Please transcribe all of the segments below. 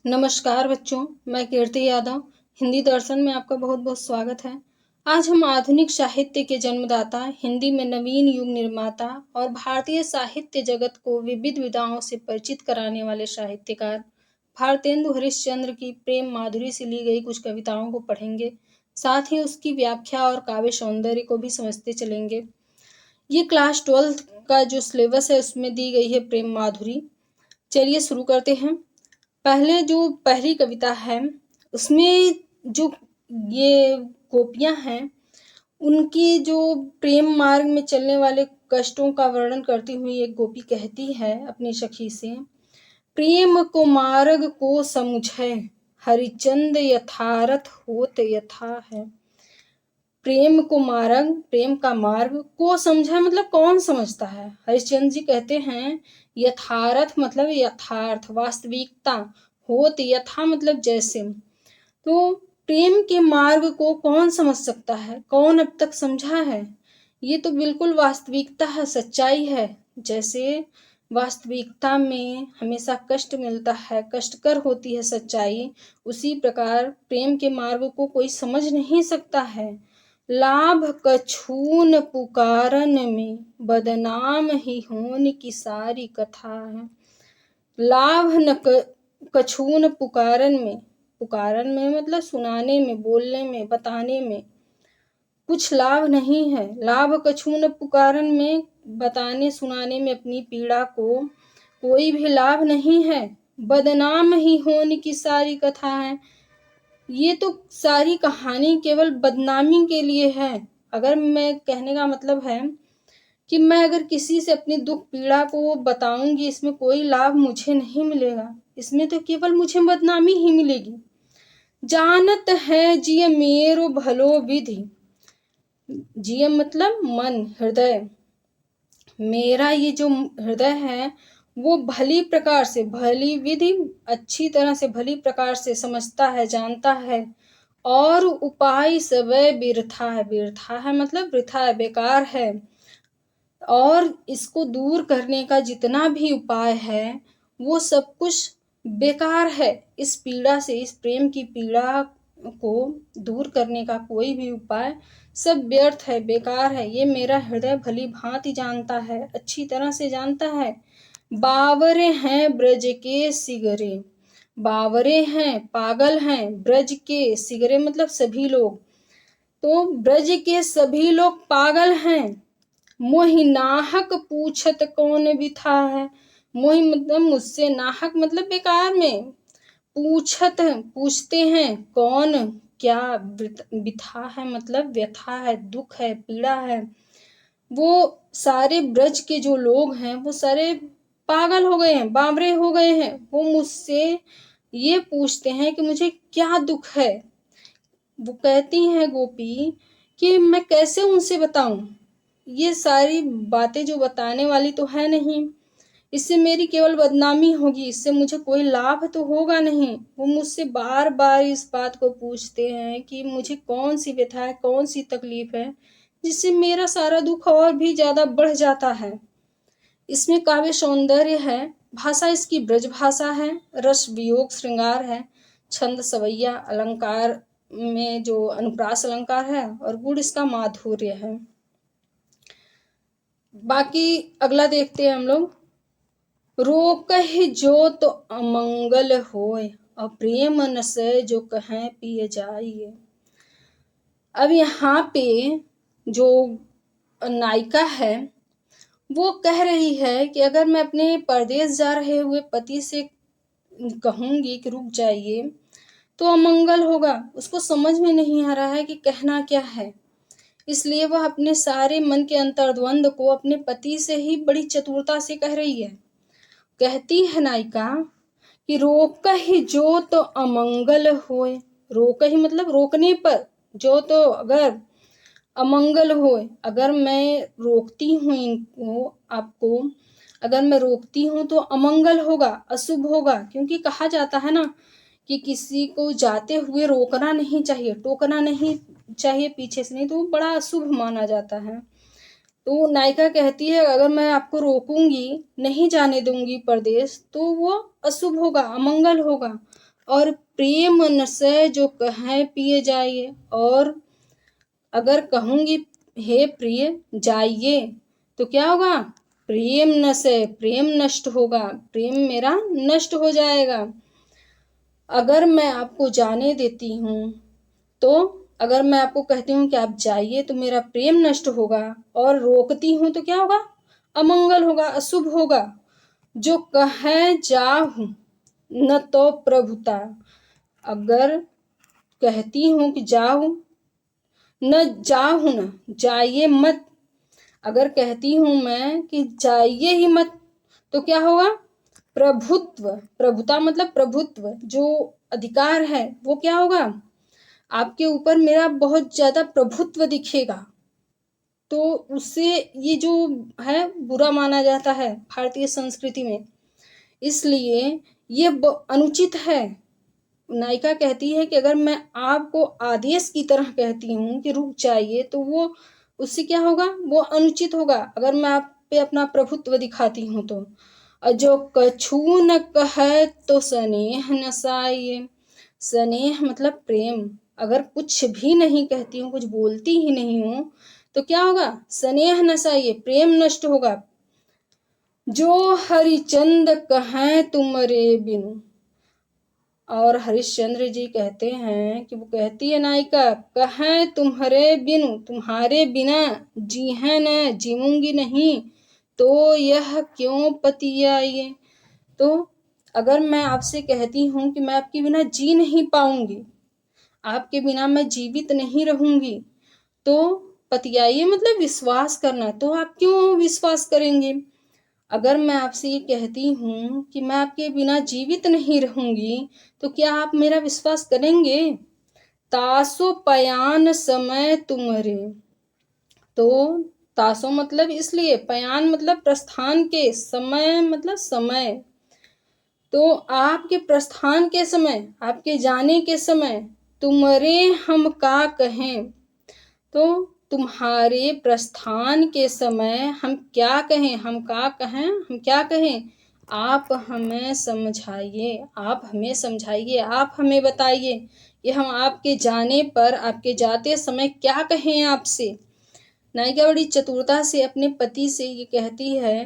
नमस्कार बच्चों, मैं कीर्ति यादव। हिंदी दर्शन में आपका बहुत बहुत स्वागत है। आज हम आधुनिक साहित्य के जन्मदाता, हिंदी में नवीन युग निर्माता और भारतीय साहित्य जगत को विविध विधाओं से परिचित कराने वाले साहित्यकार भारतेंदु हरिश्चंद्र की प्रेम माधुरी से ली गई कुछ कविताओं को पढ़ेंगे। साथ ही उसकी व्याख्या और काव्य सौंदर्य को भी समझते चलेंगे। ये क्लास 12 का जो सिलेबस है उसमें दी गई है प्रेम माधुरी। चलिए शुरू करते हैं। पहली कविता है उसमें जो ये गोपियां हैं उनकी जो प्रेम मार्ग में चलने वाले कष्टों का वर्णन करती हुई एक गोपी कहती है अपनी सखी से, प्रेम को मार्ग को समुझै हरिचंद यथारथ होत यथा है। प्रेम का मार्ग को समझा मतलब कौन समझता है। हरिश्चंद्र जी कहते हैं यथार्थ मतलब यथार्थ, वास्तविकता, होत यथा मतलब जैसे। तो प्रेम के मार्ग को कौन समझ सकता है, कौन अब तक समझा है। ये तो बिल्कुल वास्तविकता है, सच्चाई है। जैसे वास्तविकता में हमेशा कष्ट मिलता है, कष्टकर होती है सच्चाई, उसी प्रकार प्रेम के मार्ग को कोई समझ नहीं सकता है। लाभ कछून पुकारन में बदनाम ही होन की सारी कथा है। लाभ न कछून पुकारन में मतलब सुनाने में, बोलने में, बताने में कुछ लाभ नहीं है। लाभ कछून पुकारन में, बताने सुनाने में अपनी पीड़ा को कोई भी लाभ नहीं है। बदनाम ही होने की सारी कथा है। ये तो सारी कहानी केवल बदनामी के लिए है। अगर मैं कहने का मतलब है कि मैं अगर किसी से अपनी दुख पीड़ा को बताऊंगी, इसमें कोई लाभ मुझे नहीं मिलेगा, इसमें तो केवल मुझे बदनामी ही मिलेगी। जानत है जिय मेरो भलो विधि, जिय मतलब मन, हृदय। मेरा ये जो हृदय है वो भली प्रकार से, भली विधि अच्छी तरह से, भली प्रकार से समझता है, जानता है। और उपाय सवै बिरथा है, बिरथा है मतलब वृथा है, बेकार है। और इसको दूर करने का जितना भी उपाय है वो सब कुछ बेकार है। इस पीड़ा से, इस प्रेम की पीड़ा को दूर करने का कोई भी उपाय सब व्यर्थ है, बेकार है। ये मेरा हृदय भली भांति जानता है, अच्छी तरह से जानता है। बावरे हैं ब्रज के सिगरे, बावरे हैं पागल हैं, ब्रज के सिगरे मतलब सभी लोग, तो ब्रज के सभी लोग पागल हैं। मोहि नाहक पूछत कौन बिथा है, मोहि मतलब मुझसे, नाहक मतलब बेकार में, पूछते हैं, कौन क्या, बिथा है मतलब व्यथा है, दुख है, पीड़ा है। वो सारे ब्रज के जो लोग हैं वो सारे पागल हो गए हैं, बावरे हो गए हैं। वो मुझसे ये पूछते हैं कि मुझे क्या दुख है। वो कहती हैं गोपी कि मैं कैसे उनसे बताऊं, ये सारी बातें जो बताने वाली तो है नहीं, इससे मेरी केवल बदनामी होगी, इससे मुझे कोई लाभ तो होगा नहीं। वो मुझसे बार बार इस बात को पूछते हैं कि मुझे कौन सी व्यथा है, कौन सी तकलीफ है, जिससे मेरा सारा दुख और भी ज्यादा बढ़ जाता है। इसमें काव्य सौंदर्य है, भाषा इसकी ब्रज भाषा है, रस वियोग श्रृंगार है, छंद सवैया अलंकार में जो अनुप्रास अलंकार है, और गुण इसका माधुर्य है। बाकी अगला देखते हैं हम लोग। रोकहि जो तो अमंगल होय, अप्रेम न सै जो कहें पिय जाइए। अब यहाँ पे जो नायिका है वो कह रही है कि अगर मैं अपने परदेश जा रहे हुए पति से कहूंगी कि रुक जाइए तो अमंगल होगा। उसको समझ में नहीं आ रहा है कि कहना क्या है, इसलिए वह अपने सारे मन के अंतर्द्वंद को अपने पति से ही बड़ी चतुरता से कह रही है। कहती है नायिका कि रोकहि जो तो अमंगल होए, रोकहि मतलब रोकने पर, जो तो अगर, अमंगल होए अगर मैं रोकती हूँ इनको, आपको अगर मैं रोकती हूँ तो अमंगल होगा, अशुभ होगा। क्योंकि कहा जाता है ना कि किसी को जाते हुए रोकना नहीं चाहिए, टोकना नहीं चाहिए पीछे से, नहीं तो वो बड़ा अशुभ माना जाता है। तो नायिका कहती है अगर मैं आपको रोकूंगी, नहीं जाने दूंगी परदेश, तो वो अशुभ होगा, अमंगल होगा। और प्रेम नशे जो कहें पिए जाइए, और अगर कहूँगी हे प्रिय जाइए तो क्या होगा? प्रेम नशे, प्रेम नष्ट होगा, प्रेम मेरा नष्ट हो जाएगा। अगर मैं आपको जाने देती हूँ तो अगर मैं आपको कहती हूँ कि आप जाइए तो मेरा प्रेम नष्ट होगा, और रोकती हूँ तो क्या होगा? अमंगल होगा, अशुभ होगा। जो कहे जाहु न तो प्रभुता, अगर कहती हूँ कि जाओ न जाहु, न जाइए मत, अगर कहती हूँ मैं कि जाइए ही मत तो क्या होगा? प्रभुत्व, प्रभुता मतलब प्रभुत्व, जो अधिकार है वो क्या होगा? आपके ऊपर मेरा बहुत ज्यादा प्रभुत्व दिखेगा, तो उससे ये जो है बुरा माना जाता है भारतीय संस्कृति में, इसलिए ये अनुचित है। नायिका कहती है कि अगर मैं आपको आदेश की तरह कहती हूँ कि रुक जाइए तो वो उससे क्या होगा? वो अनुचित होगा, अगर मैं आप पे अपना प्रभुत्व दिखाती हूँ तो। जो कछु न कहे तो स्नेह नसाइए, स्नेह मतलब प्रेम, अगर कुछ भी नहीं कहती हूँ, कुछ बोलती ही नहीं हूँ तो क्या होगा? स्नेह नसाइए, प्रेम नष्ट होगा। जो हरिचंद कहें तुमरे बिनु, और हरिश्चंद्र जी कहते हैं कि वो कहती है नायिका, कहें तुम्हारे बिनु, तुम्हारे बिना जी है न जीऊंगी नहीं, तो यह क्यों पति आइए। तो अगर मैं आपसे कहती हूँ कि मैं आपके बिना जी नहीं पाऊंगी, आपके बिना मैं जीवित नहीं रहूंगी, तो पतियाइए मतलब विश्वास करना, तो आप क्यों विश्वास करेंगे? अगर मैं आपसे ये कहती हूँ कि मैं आपके बिना जीवित नहीं रहूंगी, तो क्या आप मेरा विश्वास करेंगे? तासो पयान समय तुम्हारे, तो तासो मतलब इसलिए, पयान मतलब प्रस्थान के, समय मतलब समय, तो आपके प्रस्थान के समय, आपके जाने के समय, तुम्हारे हम का कहें, तो तुम्हारे प्रस्थान के समय हम क्या कहें, हम का कहें, हम क्या कहें? आप हमें समझाइए, आप हमें समझाइए, आप हमें बताइए कि हम आपके जाने पर, आपके जाते समय क्या कहें आपसे। नायिका बड़ी चतुरता से अपने पति से ये कहती है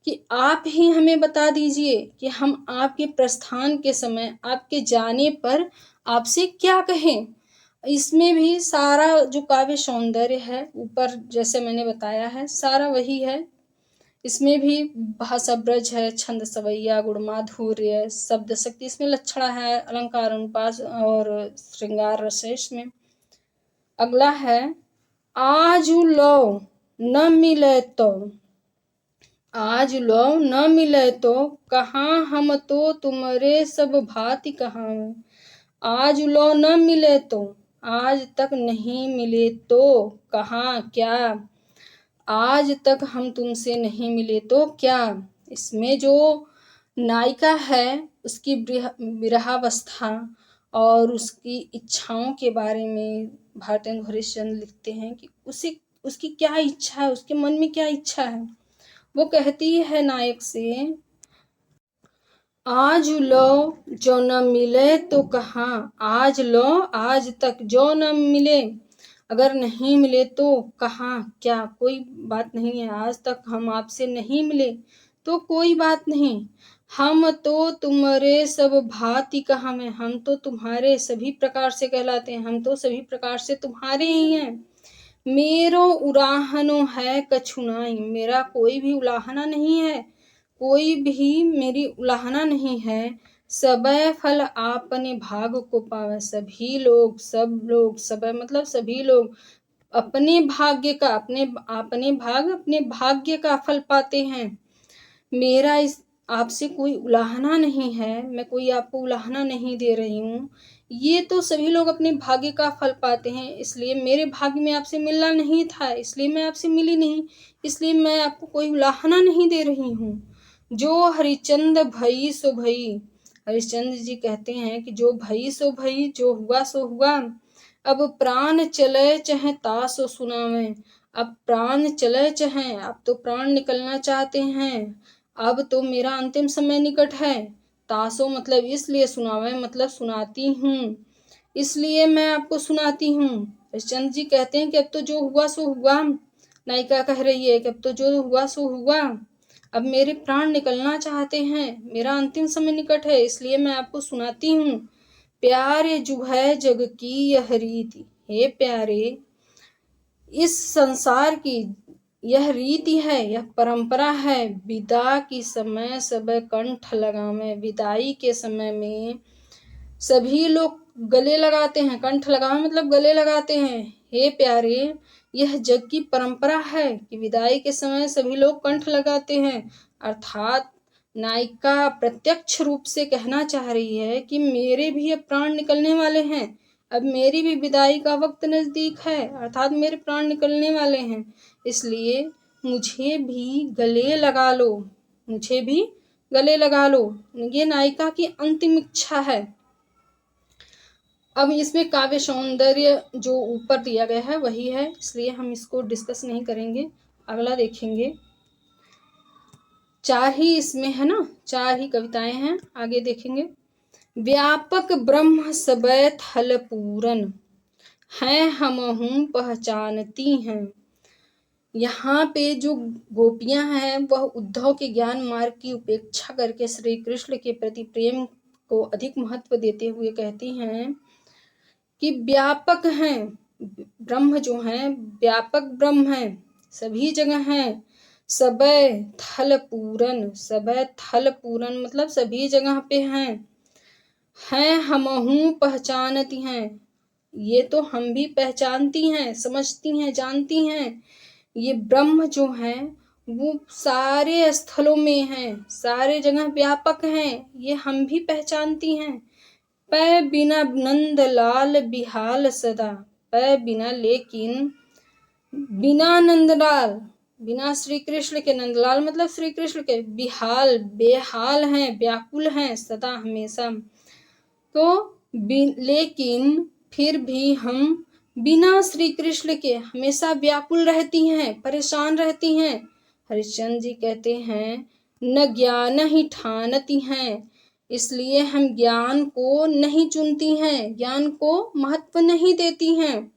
कि आप ही हमें बता दीजिए कि हम आपके प्रस्थान के समय, आपके जाने पर आपसे क्या कहें। इसमें भी सारा जो काव्य सौंदर्य है, ऊपर जैसे मैंने बताया है सारा वही है। इसमें भी भाषा ब्रज है, छंद सवैया, गुण माधुर्य, शब्द शक्ति, इसमें लक्षणा है, अलंकार अनुपात और श्रृंगार रस है इसमें। अगला है आज लो न मिले तो, आज लो न मिले तो कहाँ हम तो तुम्हारे सब भांति कहाँ। आज लो न मिले तो, आज तक नहीं मिले तो कहाँ क्या, आज तक हम तुमसे नहीं मिले तो क्या। इसमें जो नायिका है उसकी विरहावस्था और उसकी इच्छाओं के बारे में भारतेंदु हरिश्चंद्र लिखते हैं कि उसकी क्या इच्छा है, उसके मन में क्या इच्छा है। वो कहती है नायक से, आज लो जो न मिले तो कहाँ, आज लो आज तक जो न मिले, अगर नहीं मिले तो कहाँ क्या, कोई बात नहीं है, आज तक हम आपसे नहीं मिले तो कोई बात नहीं। हम तो तुम्हारे सब भांति कहाँ में, हम तो तुम्हारे सभी प्रकार से कहलाते हैं, हम तो सभी प्रकार से तुम्हारे ही हैं। मेरो उलाहनो है कछु नाई, मेरा कोई भी उलाहना नहीं है, कोई भी मेरी उलाहना नहीं है। सबय फल आपने भाग को पावे, सभी लोग, सब लोग, सबय मतलब सभी लोग अपने भाग्य का, अपने भाग्य का फल पाते हैं। मेरा इस आपसे कोई उलाहना नहीं है, मैं कोई आपको उलाहना नहीं दे रही हूँ, ये तो सभी लोग अपने भाग्य का फल पाते हैं, इसलिए मेरे भाग्य में आपसे मिलना नहीं था, इसलिए मैं आपसे मिली नहीं, इसलिए मैं आपको कोई उलाहना नहीं दे रही हूँ। जो हरिचंद भई सो भई, हरिश्चंद्र जी कहते हैं कि जो भई सो भई, जो हुआ सो हुआ। अब प्राण चले चाहे तासो सुनावे, अब प्राण चले चाहे, अब तो प्राण निकलना चाहते हैं, अब तो मेरा अंतिम समय निकट है, तासो मतलब इसलिए, सुनावे मतलब सुनाती हूँ, इसलिए मैं आपको सुनाती हूँ। हरिश्चंद्र जी कहते हैं कि अब तो जो हुआ सो हुआ। नायिका कह रही है कि अब तो जो हुआ सो हुआ, अब मेरे प्राण निकलना चाहते हैं, मेरा अंतिम समय निकट है, इसलिए मैं आपको सुनाती हूँ। प्यारे जुभय जग की यह रीति, हे प्यारे, इस संसार की यह रीति है, यह परंपरा है। विदा की समय सब कंठ लगावे, विदाई के समय में सभी लोग गले लगाते हैं। कंठ लगावे मतलब गले लगाते हैं। हे प्यारे, यह जग की परंपरा है कि विदाई के समय सभी लोग कंठ लगाते हैं। अर्थात नायिका प्रत्यक्ष रूप से कहना चाह रही है कि मेरे भी अब प्राण निकलने वाले हैं, अब मेरी भी विदाई का वक्त नजदीक है, अर्थात मेरे प्राण निकलने वाले हैं, इसलिए मुझे भी गले लगा लो, मुझे भी गले लगा लो। ये नायिका की अंतिम इच्छा है। अब इसमें काव्य सौंदर्य जो ऊपर दिया गया है वही है, इसलिए हम इसको डिस्कस नहीं करेंगे, अगला देखेंगे। 4 ही इसमें है ना, 4 ही कविताएं हैं, आगे देखेंगे। व्यापक ब्रह्म सबय थल पूरन, हैं हमहूँ पहचानती हैं। यहाँ पे जो गोपियां हैं वह उद्धव के ज्ञान मार्ग की उपेक्षा करके श्री कृष्ण के प्रति प्रेम को अधिक महत्व देते हुए कहती हैं कि व्यापक हैं, ब्रह्म जो हैं व्यापक ब्रह्म हैं, सभी जगह हैं। सबय थल पूरन, सबय थल पूरन मतलब सभी जगह पे हैं हमहूँ पहचानती हैं, ये तो हम भी पहचानती हैं, समझती हैं, जानती हैं। ये ब्रह्म जो है वो सारे स्थलों में हैं, सारे जगह व्यापक हैं, ये हम भी पहचानती हैं। पै बिना नंद लाल बिहाल सदा, पै बिना लेकिन बिना नंदलाल, बिना श्री कृष्ण के, नंदलाल मतलब श्री कृष्ण के, बिहाल बेहाल हैं, व्याकुल हैं सदा हमेशा। तो लेकिन फिर भी हम बिना श्री कृष्ण के हमेशा व्याकुल रहती हैं, परेशान रहती हैं। हरिश्चंद्र जी कहते हैं न ज्ञान ही ठानती हैं, इसलिए हम ज्ञान को नहीं चुनती हैं, ज्ञान को महत्व नहीं देती हैं।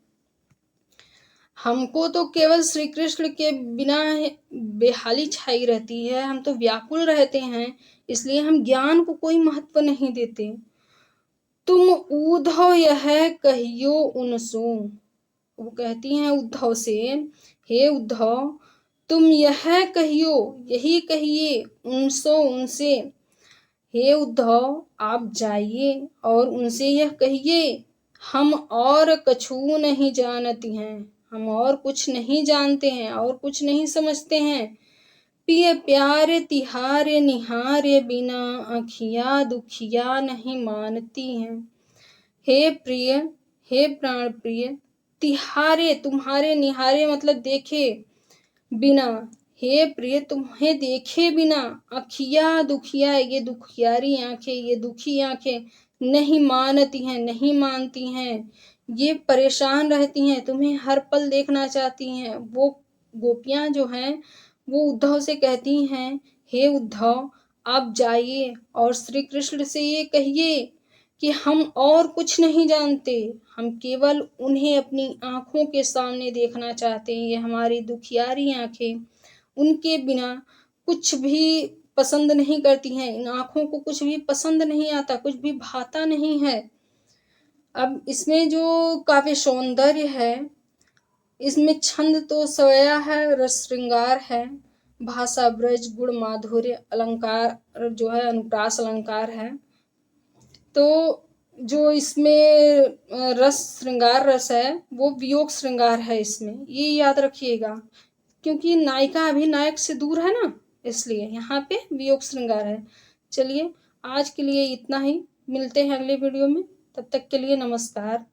हमको तो केवल श्री कृष्ण के बिना बेहाली छाई रहती है, हम तो व्याकुल रहते हैं, इसलिए हम ज्ञान को कोई महत्व नहीं देते। तुम उद्धव यह कहियो उनसो, वो कहती हैं उद्धव से, हे उद्धव तुम यह कहियो, यही कहिए, उनसो उनसे, हे उद्धव आप जाइए और उनसे यह कहिए, हम और कछु नहीं जानती हैं, हम और कुछ नहीं जानते हैं और कुछ नहीं समझते हैं। पिय प्यारे तिहारे निहारे बिना, आँखिया दुखिया नहीं मानती हैं। हे प्रिय, हे प्राण प्रिय, तिहारे तुम्हारे, निहारे मतलब देखे बिना, हे प्रिय तुम्हें देखे बिना, आँखिया दुखिया, ये दुखियारी आंखें, ये दुखी आंखें, नहीं मानती हैं, नहीं मानती हैं, ये परेशान रहती हैं, तुम्हें हर पल देखना चाहती हैं। वो गोपियां जो हैं वो उद्धव से कहती हैं, हे उद्धव आप जाइए और श्री कृष्ण से ये कहिए कि हम और कुछ नहीं जानते, हम केवल उन्हें अपनी आंखों के सामने देखना चाहते हैं। ये हमारी दुखियारी आंखें उनके बिना कुछ भी पसंद नहीं करती हैं, इन आंखों को कुछ भी पसंद नहीं आता, कुछ भी भाता नहीं है। अब इसमें जो काव्य सौंदर्य है, इसमें छंद तो सवया है, रस श्रृंगार है, भाषा ब्रज गुण माधुर्य, अलंकार जो है अनुप्रास अलंकार है। तो जो इसमें रस श्रृंगार रस है वो वियोग श्रृंगार है इसमें, ये याद रखिएगा, क्योंकि नायिका अभी नायक से दूर है ना, इसलिए यहाँ पे वियोग श्रृंगार है। चलिए आज के लिए इतना ही, मिलते हैं अगले वीडियो में, तब तक के लिए नमस्कार।